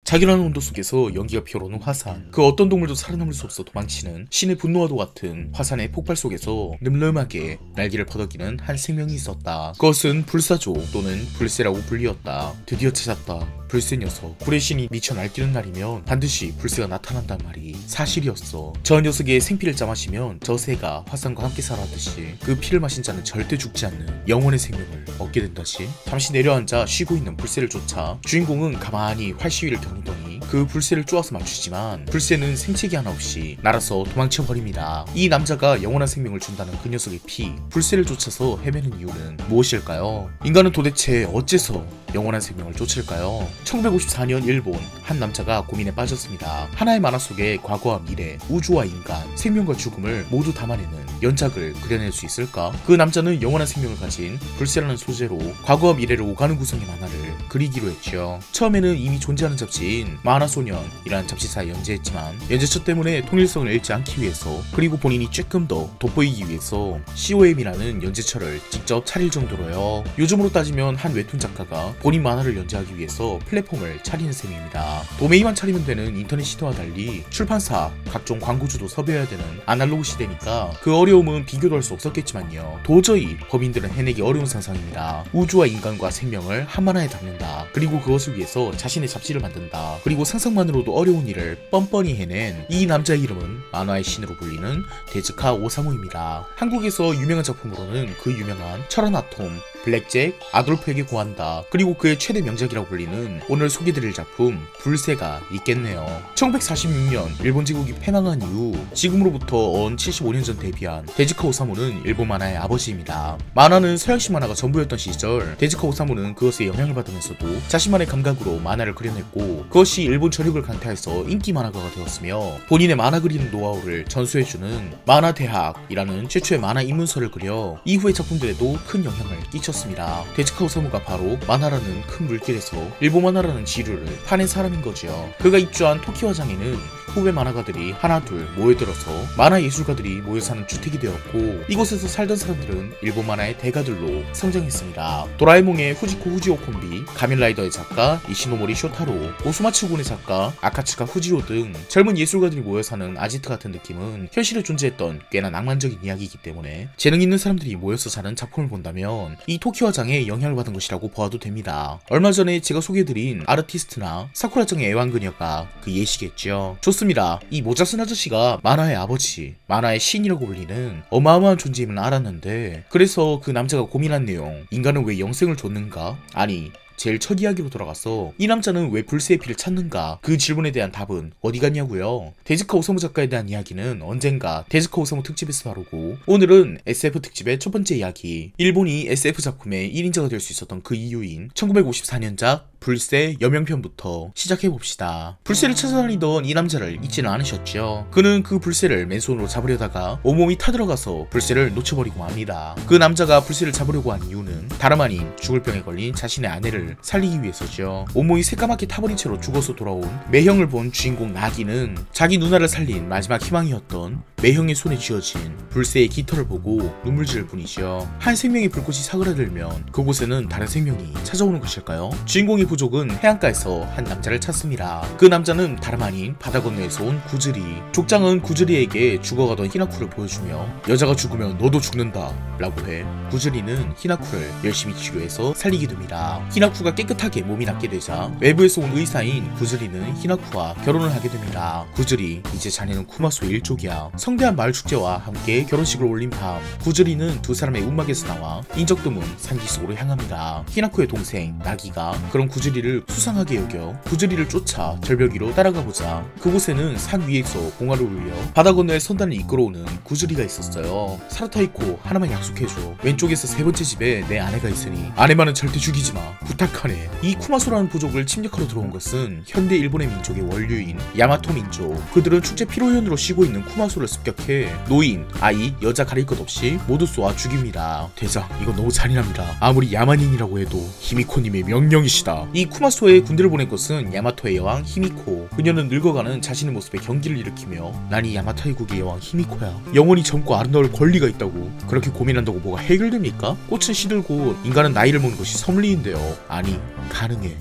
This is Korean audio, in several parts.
자기라는 온도 속에서 연기가 피어오르는 화산, 그 어떤 동물도 살아남을 수 없어 도망치는 신의 분노와도 같은 화산의 폭발 속에서 늠름하게 날개를 퍼덕이는 한 생명이 있었다. 그것은 불사조 또는 불새라고 불리었다. 드디어 찾았다. 불새 녀석. 불의 신이 미쳐 날뛰는 날이면 반드시 불새가 나타난단 말이 사실이었어. 저 녀석의 생피를 짜마시면 저 새가 화산과 함께 살아왔듯이 그 피를 마신 자는 절대 죽지 않는 영혼의 생명을 얻게 된다지. 잠시 내려앉아 쉬고 있는 불새를 쫓아 주인공은 가만히 활시위를 겨누더니 그 불새를 쪼아서 맞추지만 불새는 생채기 하나 없이 날아서 도망쳐버립니다. 이 남자가 영원한 생명을 준다는 그 녀석의 피, 불새를 쫓아서 헤매는 이유는 무엇일까요? 인간은 도대체 어째서 영원한 생명을 쫓을까요? 1954년 일본 한 남자가 고민에 빠졌습니다. 하나의 만화 속에 과거와 미래, 우주와 인간, 생명과 죽음을 모두 담아내는 연작을 그려낼 수 있을까? 그 남자는 영원한 생명을 가진 불새라는 소재로 과거와 미래를 오가는 구성의 만화를 그리기로 했죠. 처음에는 이미 존재하는 잡지인 만화소년이라는 잡지사에 연재했지만 연재처 때문에 통일성을 잃지 않기 위해서, 그리고 본인이 조금 더 돋보이기 위해서 COM이라는 연재처를 직접 차릴 정도로요. 요즘으로 따지면 한 웹툰 작가가 본인 만화를 연재하기 위해서 플랫폼을 차리는 셈입니다. 도메인만 차리면 되는 인터넷 시대와 달리 출판사, 각종 광고주도 섭외해야 되는 아날로그 시대니까 그 어려움은 비교도 할 수 없었겠지만요. 도저히 범인들은 해내기 어려운 상상입니다. 우주와 인간과 생명을 한 만화에 담는다. 그리고 그것을 위해서 자신의 잡지를 만든다. 그리고 상상만으로도 어려운 일을 뻔뻔히 해낸 이 남자의 이름은 만화의 신으로 불리는 데즈카 오사무입니다. 한국에서 유명한 작품으로는 그 유명한 철원 아톰, 블랙잭, 아돌프에게 고한다, 그리고 그의 최대 명작이라고 불리는 오늘 소개드릴 작품 불새가 있겠네요. 1946년 일본 제국이 패망한 이후 지금으로부터 언 75년 전 데뷔한 데즈카 오사무는 일본 만화의 아버지입니다. 만화는 서양식 만화가 전부였던 시절 데즈카 오사무는 그것에 영향을 받으면서도 자신만의 감각으로 만화를 그려냈고, 그것이 일본 전역을 강타해서 인기 만화가가 되었으며 본인의 만화 그리는 노하우를 전수해주는 만화대학이라는 최초의 만화 입문서를 그려 이후의 작품들에도 큰 영향을 끼쳤습니다. 데즈카 오사무가 바로 만화라는 큰 물길에서 일본 만화라는 지류를 파낸 사람인 거지요. 그가 입주한 토키와장에는 후배 만화가들이 하나둘 모여들어서 만화 예술가들이 모여 사는 주택이 되었고, 이곳에서 살던 사람들은 일본 만화의 대가들로 성장했습니다. 도라에몽의 후지코 후지오 콤비, 가면라이더의 작가 이시노모리 쇼타로, 오수마츠군의 작가 아카츠카 후지오 등 젊은 예술가들이 모여 사는 아지트 같은 느낌은 현실에 존재했던 꽤나 낭만적인 이야기이기 때문에 재능 있는 사람들이 모여서 사는 작품을 본다면 이 토키와장에 영향을 받은 것이라고 보아도 됩니다. 얼마 전에 제가 소개해드린 아르티스트나 사쿠라장의 애완그녀가 그 예시겠죠. 좋습니다. 이 모자 쓴 아저씨가 만화의 아버지, 만화의 신이라고 불리는 어마어마한 존재임을 알았는데, 그래서 그 남자가 고민한 내용, 인간은 왜 영생을 줬는가? 아니, 제일 첫 이야기로 돌아가서 이 남자는 왜 불새의 피를 찾는가? 그 질문에 대한 답은 어디 갔냐고요? 데즈카 오사무 작가에 대한 이야기는 언젠가 데즈카 오사무 특집에서 다루고, 오늘은 SF 특집의 첫 번째 이야기, 일본이 SF 작품의 1인자가 될 수 있었던 그 이유인 1954년작 불새 여명편부터 시작해봅시다. 불새를 찾아다니던 이 남자를 잊지는 않으셨죠? 그는 그 불새를 맨손으로 잡으려다가 온몸이 타들어가서 불새를 놓쳐버리고 맙니다. 그 남자가 불새를 잡으려고 한 이유는 다름 아닌 죽을 병에 걸린 자신의 아내를 살리기 위해서죠. 온몸이 새까맣게 타버린 채로 죽어서 돌아온 매형을 본 주인공 나기는 자기 누나를 살린 마지막 희망이었던 매형의 손에 쥐어진 불새의 깃털을 보고 눈물질 뿐이죠. 한 생명의 불꽃이 사그라들면 그곳에는 다른 생명이 찾아오는 것일까요? 주인공의 부족은 해안가에서 한 남자를 찾습니다. 그 남자는 다름 아닌 바다 건너에서 온 구즈리. 족장은 구즈리에게 죽어가던 히나쿠를 보여주며 여자가 죽으면 너도 죽는다 라고 해 구즈리는 히나쿠를 열심히 치료해서 살리게 됩니다. 히나쿠가 깨끗하게 몸이 낫게 되자 외부에서 온 의사인 구즈리는 히나쿠와 결혼을 하게 됩니다. 구즈리, 이제 자네는 쿠마소의 일족이야. 성대한 마을 축제와 함께 결혼식을 올린 밤, 구즈리는 두 사람의 움막에서 나와 인적 드문 산기 속으로 향합니다. 히나쿠의 동생 나기가 그런 구즈리를 수상하게 여겨 구즈리를 쫓아 절벽 위로 따라가보자 그곳에는 산 위에서 공화를 울려 바다 건너에 선단을 이끌어오는 구즈리가 있었어요. 사라타이코, 하나만 약속해줘. 왼쪽에서 세 번째 집에 내 아내가 있으니 아내만은 절대 죽이지마. 부탁하네. 이 쿠마소라는 부족을 침략하러 들어온 것은 현대 일본의 민족의 원류인 야마토 민족. 그들은 축제 피로연으로 쉬고 있는 쿠마소를 습격해 노인, 아이, 여자 가릴 것 없이 모두 쏘아 죽입니다. 대장, 이건 너무 잔인합니다. 아무리 야만인이라고 해도 히미코님의 명령이시다. 이 쿠마소에 군대를 보낸 것은 야마토의 여왕 히미코. 그녀는 늙어가는 자신의 모습에 경기를 일으키며 난 이 야마토 해국의 여왕 히미코야. 영원히 젊고 아름다울 권리가 있다고. 그렇게 고민한다고 뭐가 해결됩니까? 꽃은 시들고 인간은 나이를 먹는 것이 섭리인데요. 아니, 가능해.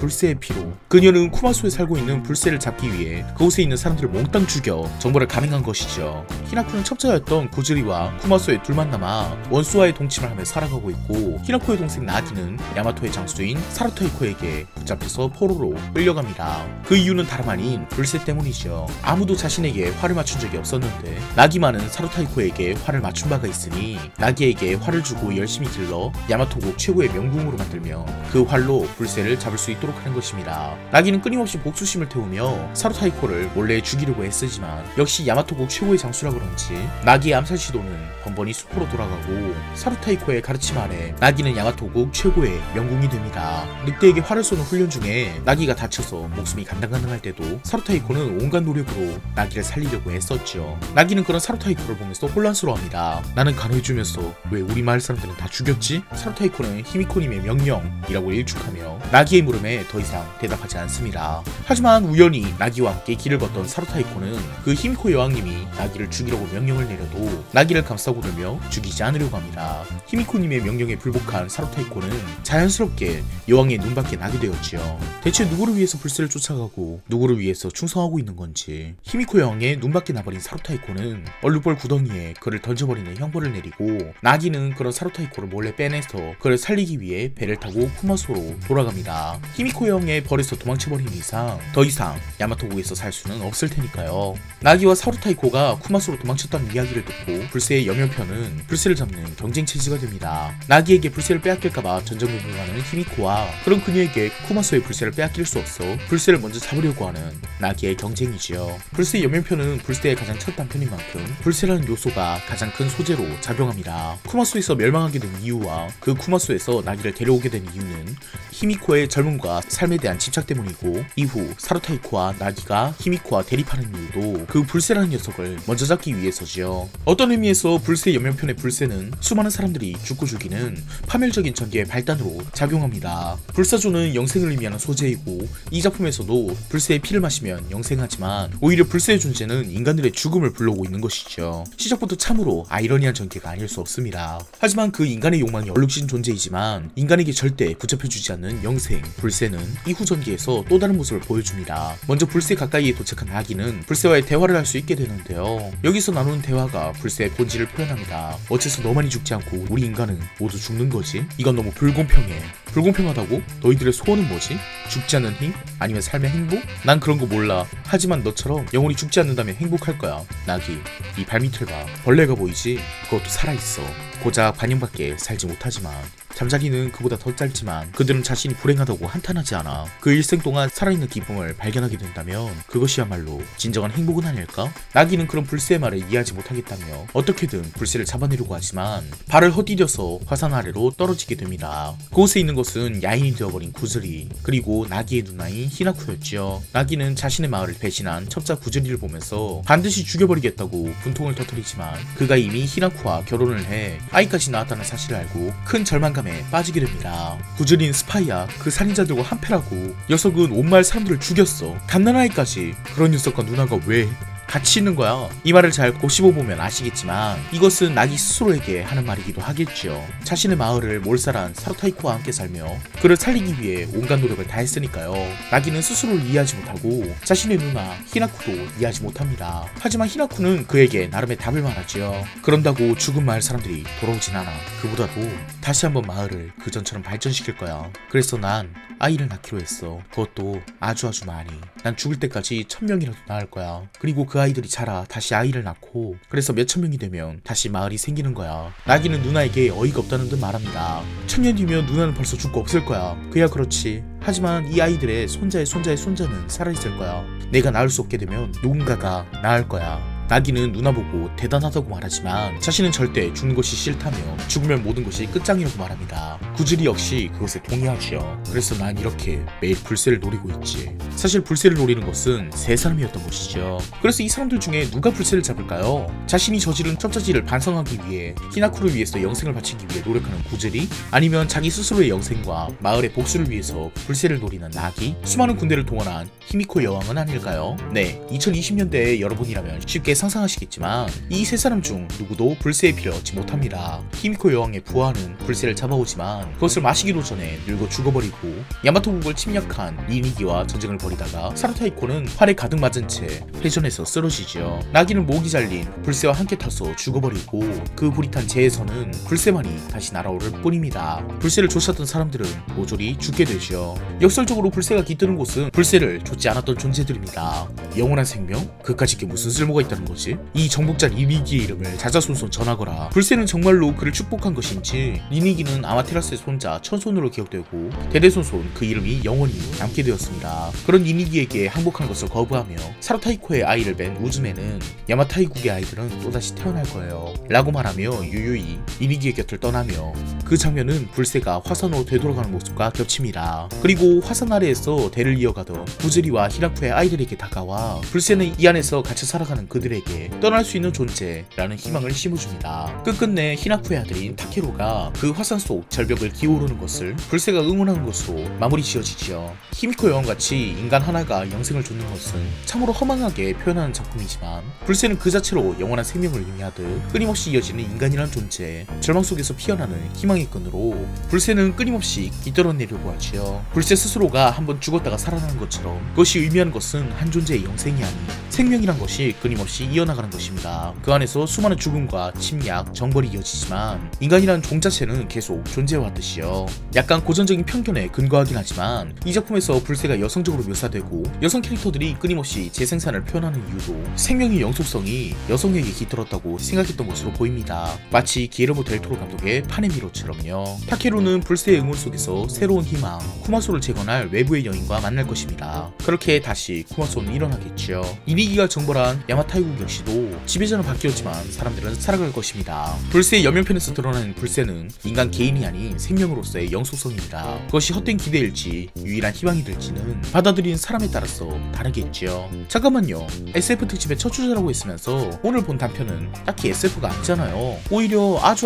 불새의 피로. 그녀는 쿠마소에 살고 있는 불새를 잡기 위해 그곳에 있는 사람들을 몽땅 죽여 정보를 감행한 것이죠. 히나쿠는 첩자였던 구즈리와 쿠마소의 둘만 남아 원수와의 동침을 하며 살아가고 있고, 히나코의 동생 나기는 야마토의 장수인 사루타이코에게 붙잡혀서 포로로 끌려갑니다. 그 이유는 다름 아닌 불새 때문이죠. 아무도 자신에게 화를 맞춘 적이 없었는데 나기만은 사루타이코에게 화를 맞춘 바가 있으니 나기에게 활을 주고 열심히 길러 야마토국 최고의 명궁으로 만들며 그 활로 불새를 잡을 수 있도록 하는 것입니다. 나기는 끊임없이 복수심을 태우며 사루타이코를 몰래 죽이려고 애쓰지만 역시 야마토국 최고의 장수라 그런지 나기의 암살 시도는 번번이 수포로 돌아가고, 사루타이코의 가르침 아래 나기는 야마토국 최고의 명궁이 됩니다. 늑대에게 활을 쏘는 훈련 중에 나기가 다쳐서 목숨이 간당간당할 때도 사루타이코는 온갖 노력으로 나기를 살리려고 애썼죠. 나기는 그런 사루타이코를 보면서 혼란스러워합니다. 나는 간호해주면서 왜 우리 마을 사람들은 다 죽였지? 사루타이코는 히미코님의 명령이라고 일축하며 나기의 물음에 더 이상 대답하지 않습니다. 하지만 우연히 나기와 함께 길을 걷던 사루타이코는 그 히미코 여왕님이 나기를 죽이려고 명령을 내려도 나기를 감싸고 들며 죽이지 않으려고 합니다. 히미코님의 명령에 불복한 사루타이코는 자연스럽게 여왕의 눈밖에 나게 되었지요. 대체 누구를 위해서 불새를 쫓아가고 누구를 위해서 충성하고 있는 건지. 히미코 여왕의 눈밖에 나버린 사루타이코는 얼룩벌 구덩이에 그를 던져버리는 형벌을 내리고, 나기는 그런 사루타이코를 몰래 빼내서 그를 살리기 위해 배를 타고 쿠마소로 돌아갑니다. 히미코 여왕의 벌에서 도망쳐버린 이상 더 이상 야마토국에서 살 수는 없을 테니까요. 나기와 사루타이코가 쿠마소로 도망쳤다는 이야기를 듣고 불새의 여명편은 불새를 잡는 경쟁 체제가 됩니다. 나기에게 불새를 빼앗길까봐 전전긍긍하는 히미코와 그런 그녀에게 쿠마소의 불새를 빼앗길 수 없어 불새를 먼저 잡으려고 하는 나기의 경쟁이지요. 불새의 여명편은 불새의 가장 첫 단편인 만큼 불새라는 요소가 가장 큰 소재로 작용합니다. 쿠마소에서 멸망하게 된 이유와 그 쿠마소에서 나기를 데려오게 된 이유는 히미코의 젊음과 삶에 대한 집착 때문이고, 이후 사루타이코와 나기가 히미코와 대립하는 이유도 그 불새라는 녀석을 먼저 잡기 위해서지요. 어떤 의미에서 불새 여명편의 불새는 수많은 사람들이 죽고 죽이는 파멸적인 전기의 발단으로 작용합니다. 불사조는 영생을 의미하는 소재이고, 이 작품에서도 불새의 피를 마시면 영생하지만 오히려 불새의 존재는 인간들의 죽음을 불러오고 있는 것이죠. 시작부터 참으로 아이러니한 전개가 아닐 수 없습니다. 하지만 그 인간의 욕망이 얼룩진 존재이지만 인간에게 절대 붙잡혀주지 않는 영생, 불새는 이후 전기에서 또 다른 모습을 보여줍니다. 먼저 불새 가까이에 도착한 나기는 불새와의 대화를 할 수 있게 되는데요. 여기서 나누는 대화가 불새의 본질을 표현합니다. 어째서 너만이 죽지 않고 우리 인간은 모두 죽는 거지? 이건 너무 불공평해. 불공평하다고? 너희들의 소원은 뭐지? 죽지 않는 힘? 아니면 삶의 행복? 난 그런 거 몰라. 하지만 너처럼 영원히 죽지 않는다면 행복할 거야. 나기, 이 발밑을 봐. 벌레가 보이지? 그것도 살아있어. 고작 반년밖에 살지 못하지만 잠자리는 그보다 더 짧지만 그들은 자신이 불행하다고 한탄하지 않아. 그 일생 동안 살아있는 기쁨을 발견하게 된다면 그것이야말로 진정한 행복은 아닐까? 나기는 그런 불새의 말을 이해하지 못하겠다며 어떻게든 불새를 잡아내려고 하지만 발을 헛디뎌서 화산 아래로 떨어지게 됩니다. 그곳에 있는 것은 야인이 되어버린 구즈리, 그리고 나기의 누나인 히나쿠였지요. 나기는 자신의 마을을 배신한 첩자 구즈리를 보면서 반드시 죽여버리겠다고 분통을 터뜨리지만 그가 이미 히나쿠와 결혼을 해 아이까지 낳았다는 사실을 알고 큰 절망감에 빠지게 됩니다. 구즈리는 스파이야. 그 살인자들과 한패라고. 녀석은 온 마을 사람들을 죽였어. 갓난아이까지. 그런 녀석과 누나가 왜 같이 있는 거야? 이 말을 잘 곱씹어보면 아시겠지만 이것은 나기 스스로에게 하는 말이기도 하겠죠. 자신의 마을을 몰살한 사루타이코와 함께 살며 그를 살리기 위해 온갖 노력을 다했으니까요. 나기는 스스로를 이해하지 못하고 자신의 누나 히나쿠도 이해하지 못합니다. 하지만 히나쿠는 그에게 나름의 답을 말하지요. 그런다고 죽은 마을 사람들이 돌아오진 않아. 그보다도 다시 한번 마을을 그전처럼 발전시킬 거야. 그래서 난 아이를 낳기로 했어. 그것도 아주 많이. 난 죽을 때까지 1000명이라도 낳을 거야. 그리고 그 아이들이 자라 다시 아이를 낳고 그래서 몇천 명이 되면 다시 마을이 생기는 거야. 나기는 누나에게 어이가 없다는 듯 말합니다. 1000년 뒤면 누나는 벌써 죽고 없을 거야. 그야 그렇지. 하지만 이 아이들의 손자의 손자는 살아있을 거야. 내가 낳을 수 없게 되면 누군가가 낳을 거야. 나기는 누나 보고 대단하다고 말하지만 자신은 절대 죽는 것이 싫다며 죽으면 모든 것이 끝장이라고 말합니다. 구즈리 역시 그것에 동의하지요. 그래서 난 이렇게 매일 불새를 노리고 있지. 사실 불새를 노리는 것은 세 사람이었던 것이죠. 그래서 이 사람들 중에 누가 불새를 잡을까요? 자신이 저지른 첩자지를 반성하기 위해 히나쿠를 위해서 영생을 바치기 위해 노력하는 구즈리? 아니면 자기 스스로의 영생과 마을의 복수를 위해서 불새를 노리는 나기? 수많은 군대를 동원한 히미코 여왕은 아닐까요? 네, 2020년대의 여러분이라면 쉽게 상상하시겠지만 이 세 사람 중 누구도 불새에 필요하지 못합니다. 히미코 여왕의 부하는 불새를 잡아오지만 그것을 마시기도 전에 늙어 죽어버리고 야마토국을 침략한 니니기와 전쟁을 벌이다가 사루타이코는 활에 가득 맞은 채 회전에서 쓰러지죠. 나기는 목이 잘린 불새와 함께 타서 죽어버리고 그 불이 탄 재에서는 불새만이 다시 날아오를 뿐입니다. 불새를 쫓았던 사람들은 모조리 죽게 되죠. 역설적으로 불새가 깃드는 곳은 불새를 쫓지 않았던 존재들입니다. 영원한 생명? 그까짓 게 무슨 쓸모가 있다는 거지? 이 정복자 니니기의 이름을 자자손손 전하거라. 불새는 정말로 그를 축복한 것인지 니니기는 아마테라스의 손자 천손으로 기억되고 대대손손 그 이름이 영원히 남게 되었습니다. 그런 니니기에게 항복한 것을 거부하며 사루타이코의 아이를 뵌 우즈메는 야마타이국의 아이들은 또다시 태어날 거예요 라고 말하며 유유히 니니기의 곁을 떠나며 그 장면은 불새가 화산으로 되돌아가는 모습과 겹칩니다. 그리고 화산 아래에서 대를 이어가던 부즈리와 히라쿠의 아이들에게 다가와 불새는 이 안에서 같이 살아가는 그들에게 떠날 수 있는 존재라는 희망을 심어줍니다. 끝끝내 히라쿠의 아들인 타케루가 그 화산 속 절벽을 기어오르는 것을 불새가 응원하는 것으로 마무리 지어지죠. 히미코 여왕같이 인간 하나가 영생을 좇는 것은 참으로 허망하게 표현하는 작품이지만 불새는 그 자체로 영원한 생명을 의미하듯 끊임없이 이어지는 인간이란 존재, 절망 속에서 피어나는 희망의 끈으로 불새는 끊임없이 깃들어내려고 하지요. 불새 스스로가 한번 죽었다가 살아나는 것처럼 그것이 의미하는 것은 한 존재의 영생이 아닌 생명이란 것이 끊임없이 이어나가는 것입니다. 그 안에서 수많은 죽음과 침략, 정벌이 이어지지만 인간이란 종 자체는 계속 존재해왔듯이요. 약간 고전적인 편견에 근거하긴 하지만 이 작품에서 불새가 여성적으로 묘사되고 여성 캐릭터들이 끊임없이 재생산을 표현하는 이유도 생명의 영속성이 여성에게 깃들었다고 생각했던 것으로 보입니다. 마치 기에르모 델토로 감독의 파네미로처럼요. 타케루는 불새의 응원 속에서 새로운 희망, 쿠마소를 재건할 외부의 여인과 만날 것입니다. 그렇게 다시 쿠마소는 일어나겠죠. 니니기가 정벌한 야마타이국 역시도 지배자는 바뀌었지만 사람들은 살아갈 것입니다. 불새의 연명편에서 드러나는 불새는 인간 개인이 아닌 생명으로서의 영속성입니다. 그것이 헛된 기대일지 유일한 희망이 될지는 받아들이는 사람에 따라서 다르겠죠. 잠깐만요. SF 특집의 첫 주제라고 했으면서 오늘 본 단편은 딱히 SF가 아니잖아요. 오히려 아주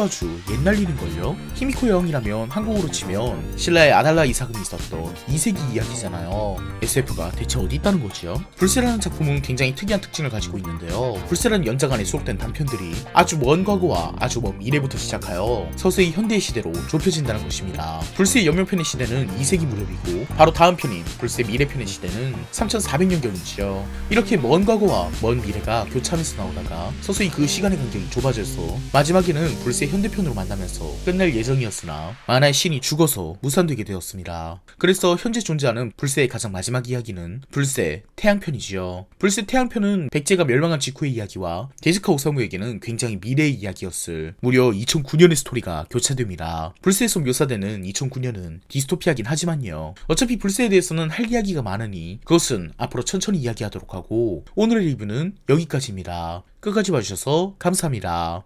옛날 일인걸요? 히미코 여왕이라면 한국어로 치면 신라의 아달라 이사금이 있었던 2세기 이야기잖아요. SF가 대체 어디 있다는 거지요? 불새라는 작품은 굉장히 특이한 특징을 가지고 있는데요. 불새라는 연작 안에 수록된 단편들이 아주 먼 과거와 아주 먼 미래부터 시작하여 서서히 현대의 시대로 좁혀진다는 것입니다. 불새의 연명편의 시대는 2세기 무렵이고 바로 다음 편인 불새 미래편의 시대는 3400년경이지요. 이렇게 먼 과거와 먼 미래가 교차하면서 나오다가 서서히 그 시간의 간격이 좁아져서 마지막에는 불새 현대편으로 만나면서 끝날 예정이었으나 만화의 신이 죽어서 무산되게 되었습니다. 그래서 현재 존재하는 불새의 가장 마지막 이야기는 불새 태양편이지요. 불새 태양편은 백제가 멸망한 직후의 이야기와 데즈카 오사무에게는 굉장히 미래의 이야기였을 무려 2009년의 스토리가 교차됩니다. 불새에서 묘사되는 2009년은 디스토피아긴 하지만요. 어차피 불새에 대해서는 할 이야기가 많으니 그것은 앞으로 천천히 이야기하도록 하고 오늘의 리뷰는 여기까지입니다. 끝까지 봐주셔서 감사합니다.